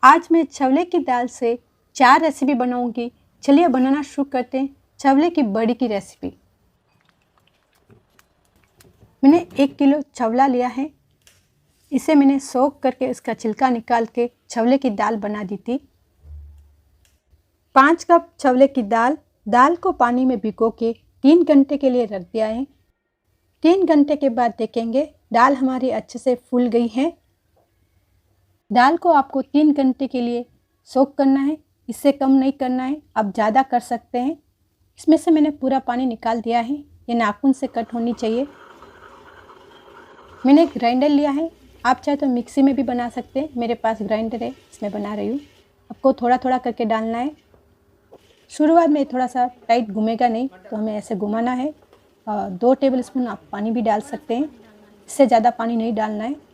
आज मैं छोले की दाल से 4 रेसिपी बनाऊंगी। चलिए बनाना शुरू करते हैं छोले की बड़ी की रेसिपी। मैंने 1 किलो छोला लिया है। इसे मैंने सोख करके इसका छिलका निकाल के छोले की दाल बना दी थी। 5 कप छोले की दाल को पानी में भिगो के 3 घंटे के लिए रख दिया है। 3 घंटे के बाद देखेंगे दाल हमारी अच्छे से फूल गई है। दाल को आपको 3 घंटे के लिए सोक करना है, इससे कम नहीं करना है। आप ज़्यादा कर सकते हैं। इसमें से मैंने पूरा पानी निकाल दिया है। ये नाखून से कट होनी चाहिए। मैंने एक ग्राइंडर लिया है, आप चाहे तो मिक्सी में भी बना सकते हैं। मेरे पास ग्राइंडर है, इसमें बना रही हूँ। आपको थोड़ा थोड़ा करके डालना है। शुरुआत में थोड़ा सा टाइट घूमेगा नहीं, तो हमें ऐसे घुमाना है। 2 टेबलस्पून आप पानी भी डाल सकते हैं, इससे ज़्यादा पानी नहीं डालना है।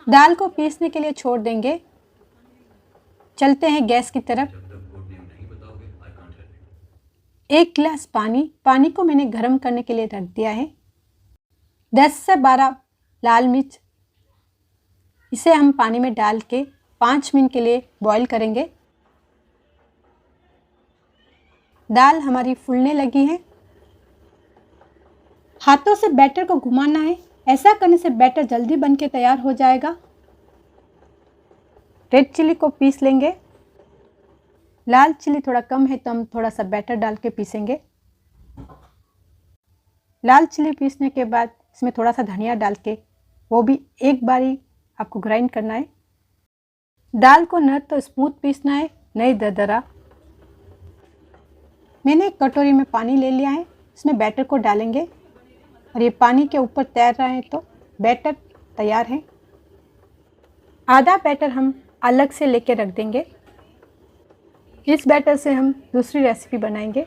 दाल को पीसने के लिए छोड़ देंगे। चलते हैं गैस की तरफ। 1 गिलास पानी को मैंने गर्म करने के लिए रख दिया है। 10 से 12 लाल मिर्च, इसे हम पानी में डाल के 5 मिनट के लिए बॉईल करेंगे। दाल हमारी फूलने लगी है। हाथों से बैटर को घुमाना है, ऐसा करने से बैटर जल्दी बन के तैयार हो जाएगा। रेड चिली को पीस लेंगे। लाल चिली थोड़ा कम है तो हम थोड़ा सा बैटर डाल के पीसेंगे। लाल चिली पीसने के बाद इसमें थोड़ा सा धनिया डाल के वो भी एक बारी आपको ग्राइंड करना है। दाल को न तो स्मूथ पीसना है, नहीं दरदरा। मैंने एक कटोरी में पानी ले लिया है, इसमें बैटर को डालेंगे और ये पानी के ऊपर तैर रहा है तो बैटर तैयार है। आधा बैटर हम अलग से लेके रख देंगे। इस बैटर से हम दूसरी रेसिपी बनाएंगे।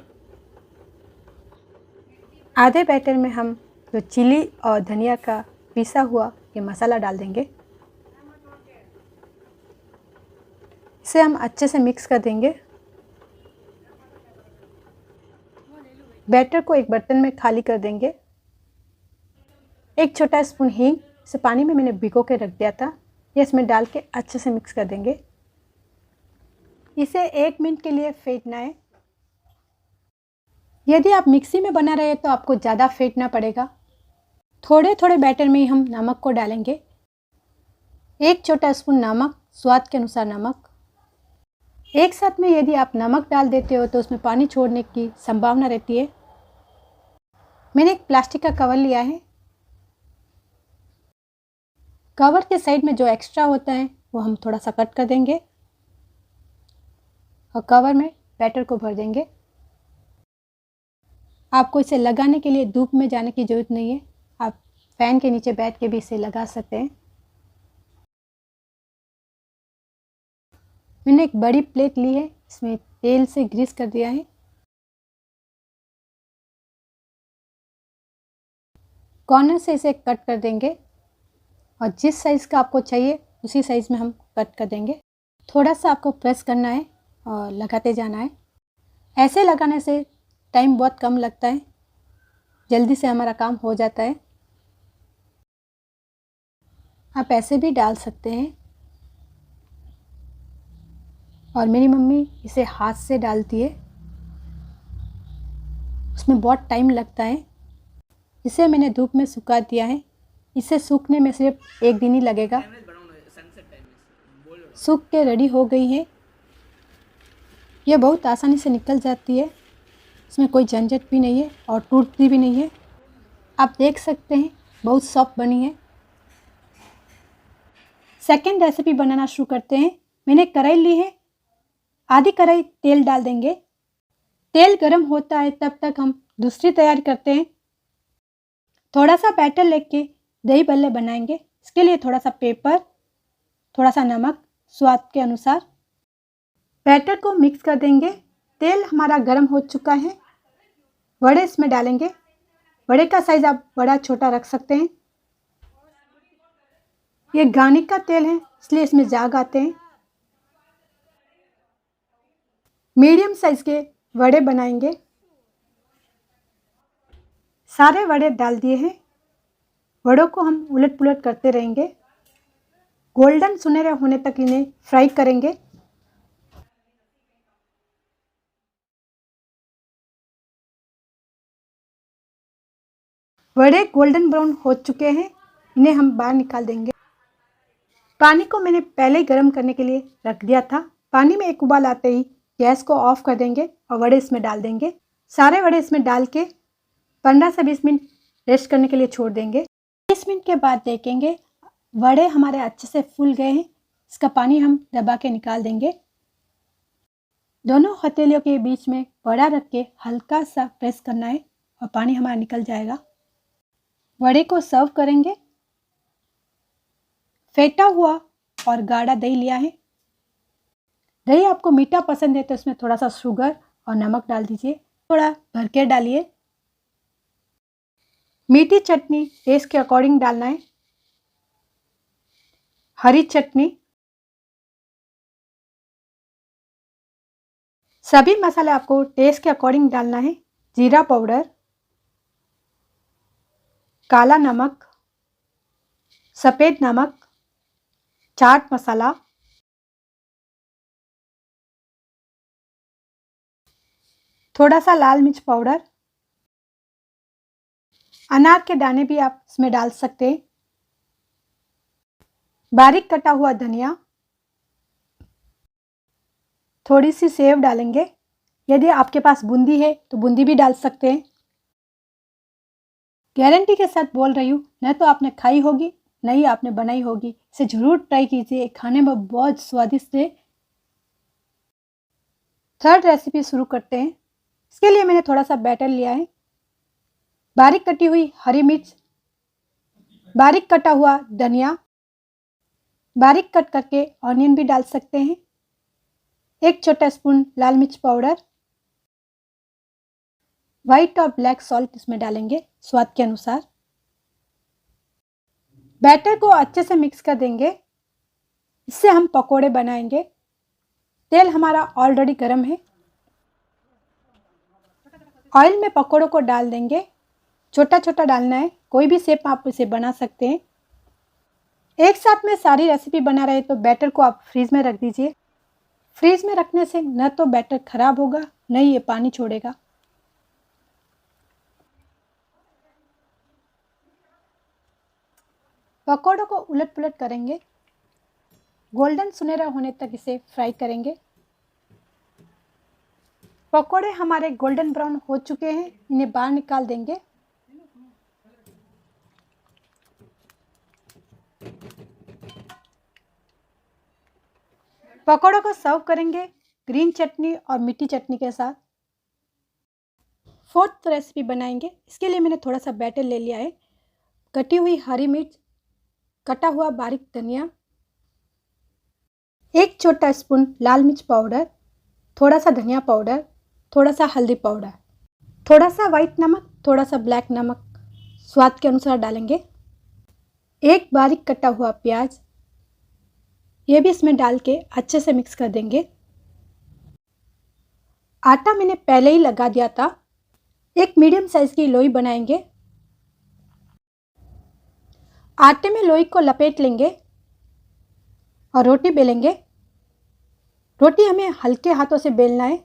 आधे बैटर में हम जो चिली और धनिया का पिसा हुआ ये मसाला डाल देंगे। इसे हम अच्छे से मिक्स कर देंगे। बैटर को एक बर्तन में खाली कर देंगे। 1 छोटा स्पून हींग, इसे पानी में मैंने भिगो के रख दिया था, ये इसमें डाल के अच्छे से मिक्स कर देंगे। इसे 1 मिनट के लिए फेंटना है। यदि आप मिक्सी में बना रहे हैं तो आपको ज़्यादा फेंटना पड़ेगा। थोड़े थोड़े बैटर में ही हम नमक को डालेंगे। 1 छोटा स्पून नमक, स्वाद के अनुसार नमक। एक साथ में यदि आप नमक डाल देते हो तो उसमें पानी छोड़ने की संभावना रहती है। मैंने एक प्लास्टिक का कवर लिया है। कवर के साइड में जो एक्स्ट्रा होता है वो हम थोड़ा सा कट कर देंगे और कवर में बैटर को भर देंगे। आपको इसे लगाने के लिए धूप में जाने की ज़रूरत नहीं है, आप फैन के नीचे बैठ के भी इसे लगा सकते हैं। मैंने एक बड़ी प्लेट ली है, इसमें तेल से ग्रीस कर दिया है। कॉर्नर से इसे कट कर देंगे और जिस साइज़ का आपको चाहिए उसी साइज़ में हम कट कर देंगे। थोड़ा सा आपको प्रेस करना है और लगाते जाना है। ऐसे लगाने से टाइम बहुत कम लगता है, जल्दी से हमारा काम हो जाता है। आप ऐसे भी डाल सकते हैं और मेरी मम्मी इसे हाथ से डालती है, उसमें बहुत टाइम लगता है। इसे मैंने धूप में सुखा दिया है। इसे सूखने में सिर्फ 1 दिन ही लगेगा। सूख के रेडी हो गई है। यह बहुत आसानी से निकल जाती है, इसमें कोई झंझट भी नहीं है और टूटती भी नहीं है। आप देख सकते हैं बहुत सॉफ्ट बनी है। सेकेंड रेसिपी बनाना शुरू करते हैं। मैंने कढ़ाई ली है, आधी कढ़ाई तेल डाल देंगे। तेल गरम होता है तब तक हम दूसरी तैयारी करते हैं। थोड़ा सा बैटर लेके दही बल्ले बनाएंगे। इसके लिए थोड़ा सा पेपर, थोड़ा सा नमक स्वाद के अनुसार। बैटर को मिक्स कर देंगे। तेल हमारा गरम हो चुका है। वड़े इसमें डालेंगे। वड़े का साइज़ आप बड़ा छोटा रख सकते हैं। ये गार्लिक का तेल है इसलिए इसमें झाग आते हैं। मीडियम साइज़ के वड़े बनाएंगे। सारे वड़े डाल दिए हैं। वड़ों को हम उलट पुलट करते रहेंगे, गोल्डन सुनहरे होने तक इन्हें फ्राई करेंगे। वड़े गोल्डन ब्राउन हो चुके हैं, इन्हें हम बाहर निकाल देंगे। पानी को मैंने पहले ही गर्म करने के लिए रख दिया था। पानी में एक उबाल आते ही गैस को ऑफ कर देंगे और वड़े इसमें डाल देंगे। सारे वड़े इसमें डाल के 15 से 20 मिनट रेस्ट करने के लिए छोड़ देंगे। 20 मिनट के बाद देखेंगे वड़े हमारे अच्छे से फूल गए हैं। इसका पानी हम दबा के निकाल देंगे। दोनों हथेलियों के बीच में वड़ा रख के हल्का सा प्रेस करना है और पानी हमारा निकल जाएगा। वड़े को सर्व करेंगे। फेंटा हुआ और गाढ़ा दही लिया है। दही आपको मीठा पसंद है तो इसमें थोड़ा सा शुगर और नमक डाल दीजिए, थोड़ा भर के डालिए। मीठी चटनी टेस्ट के अकॉर्डिंग डालना है। हरी चटनी, सभी मसाले आपको टेस्ट के अकॉर्डिंग डालना है। जीरा पाउडर, काला नमक, सफ़ेद नमक, चाट मसाला, थोड़ा सा लाल मिर्च पाउडर, अनार के दाने भी आप इसमें डाल सकते हैं, बारीक कटा हुआ धनिया, थोड़ी सी सेव डालेंगे। यदि आपके पास बूंदी है तो बूंदी भी डाल सकते हैं। गारंटी के साथ बोल रही हूँ, न तो आपने खाई होगी न ही आपने बनाई होगी। इसे जरूर ट्राई कीजिए, खाने में बहुत स्वादिष्ट है। थर्ड रेसिपी शुरू करते हैं। इसके लिए मैंने थोड़ा सा बैटर लिया है। बारीक कटी हुई हरी मिर्च, बारीक कटा हुआ धनिया, बारीक कट करके ऑनियन भी डाल सकते हैं। 1 छोटा स्पून लाल मिर्च पाउडर, व्हाइट और ब्लैक सॉल्ट इसमें डालेंगे स्वाद के अनुसार। बैटर को अच्छे से मिक्स कर देंगे। इससे हम पकोड़े बनाएंगे। तेल हमारा ऑलरेडी गर्म है। ऑयल में पकोड़ों को डाल देंगे। छोटा छोटा डालना है, कोई भी शेप आप इसे बना सकते हैं। एक साथ में सारी रेसिपी बना रहे तो बैटर को आप फ्रीज में रख दीजिए। फ्रीज में रखने से न तो बैटर खराब होगा न ही ये पानी छोड़ेगा। पकौड़ों को उलट पुलट करेंगे, गोल्डन सुनहरा होने तक इसे फ्राई करेंगे। पकौड़े हमारे गोल्डन ब्राउन हो चुके हैं, इन्हें बाहर निकाल देंगे। पकौड़ों को सर्व करेंगे ग्रीन चटनी और मीठी चटनी के साथ। फोर्थ रेसिपी बनाएंगे। इसके लिए मैंने थोड़ा सा बैटर ले लिया है। कटी हुई हरी मिर्च, कटा हुआ बारीक धनिया, 1 छोटा स्पून लाल मिर्च पाउडर, थोड़ा सा धनिया पाउडर, थोड़ा सा हल्दी पाउडर, थोड़ा सा वाइट नमक, थोड़ा सा ब्लैक नमक स्वाद के अनुसार डालेंगे। 1 बारीक कटा हुआ प्याज, ये भी इसमें डाल के अच्छे से मिक्स कर देंगे। आटा मैंने पहले ही लगा दिया था। एक मीडियम साइज की लोई बनाएंगे। आटे में लोई को लपेट लेंगे और रोटी बेलेंगे। रोटी हमें हल्के हाथों से बेलना है।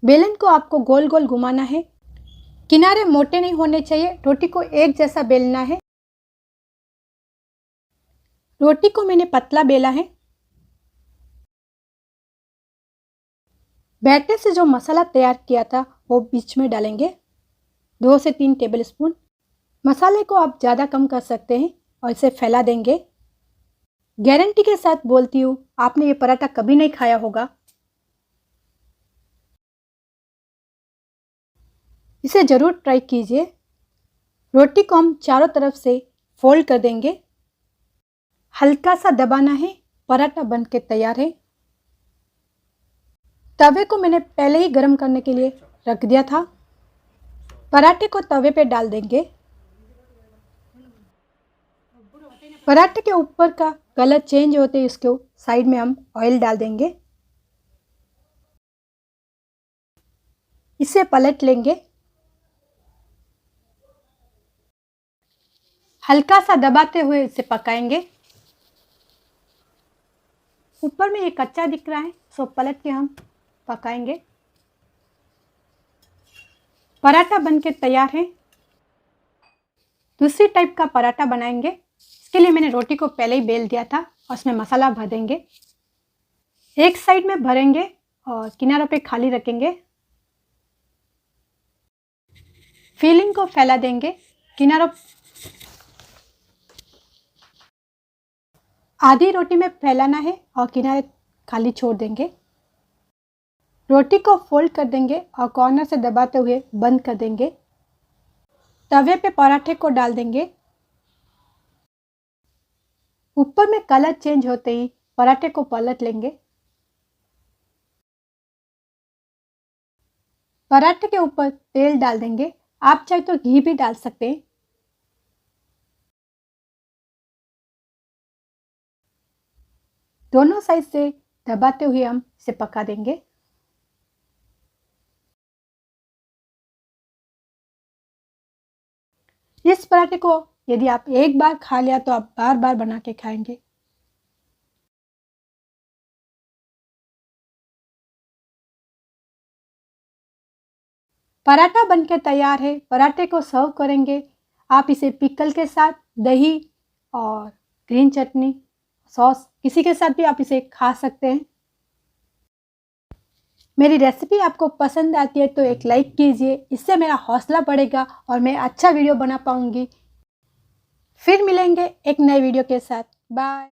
बेलन को आपको गोल गोल घुमाना है। किनारे मोटे नहीं होने चाहिए। रोटी को एक जैसा बेलना है। रोटी को मैंने पतला बेला है। बैटर से जो मसाला तैयार किया था वो बीच में डालेंगे, 2 से 3 टेबल स्पून। मसाले को आप ज़्यादा कम कर सकते हैं और इसे फैला देंगे। गारंटी के साथ बोलती हूँ, आपने ये पराठा कभी नहीं खाया होगा। इसे ज़रूर ट्राई कीजिए। रोटी को हम चारों तरफ से फोल्ड कर देंगे। हल्का सा दबाना है, पराठा बन के तैयार है। तवे को मैंने पहले ही गर्म करने के लिए रख दिया था। पराठे को तवे पे डाल देंगे। पराठे के ऊपर का कलर चेंज होते ही इसके साइड में हम ऑयल डाल देंगे। इसे पलट लेंगे। हल्का सा दबाते हुए इसे पकाएंगे। ऊपर में ये कच्चा दिख रहा है, सो पलट के हम पकाएंगे। पराठा बनके तैयार है। दूसरी टाइप का पराठा बनाएंगे। इसके लिए मैंने रोटी को पहले ही बेल दिया था और उसमें मसाला भर देंगे। एक साइड में भरेंगे और किनारों पे खाली रखेंगे। फिलिंग को फैला देंगे किनारों। आधी रोटी में फैलाना है और किनारे खाली छोड़ देंगे। रोटी को फोल्ड कर देंगे और कॉर्नर से दबाते हुए बंद कर देंगे। तवे पे पराठे को डाल देंगे। ऊपर में कलर चेंज होते ही पराठे को पलट लेंगे। पराठे के ऊपर तेल डाल देंगे। आप चाहे तो घी भी डाल सकते हैं। दोनों साइड से दबाते हुए हम इसे पका देंगे। इस पराठे को यदि आप एक बार खा लिया तो आप बार बार बना के खाएंगे। पराठा बनके तैयार है। पराठे को सर्व करेंगे। आप इसे पिकल के साथ, दही और ग्रीन चटनी, सॉस किसी के साथ भी आप इसे खा सकते हैं। मेरी रेसिपी आपको पसंद आती है तो एक लाइक कीजिए, इससे मेरा हौसला बढ़ेगा और मैं अच्छा वीडियो बना पाऊंगी। फिर मिलेंगे एक नए वीडियो के साथ। बाय।